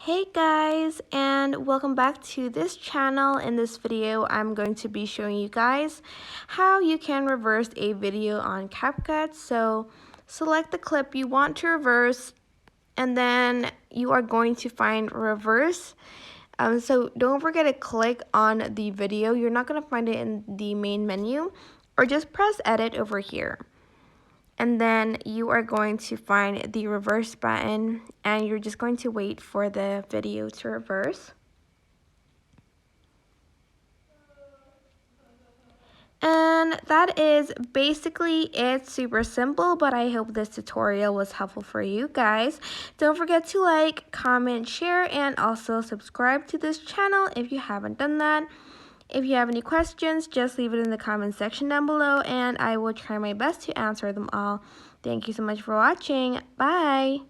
Hey guys, and welcome back to this channel. In this video, I'm going to be showing you guys how you can reverse a video on CapCut. So select the clip you want to reverse, and then you are going to find reverse. So don't forget to click on the video. You're not going to find it in the main menu, or just press edit over here. And then you are going to find the reverse button, and you're just going to wait for the video to reverse. And that is basically it. Super simple, but I hope this tutorial was helpful for you guys. Don't forget to like, comment, share, and also subscribe to this channel if you haven't done that. If you have any questions, just leave it in the comment section down below, and I will try my best to answer them all. Thank you so much for watching. Bye!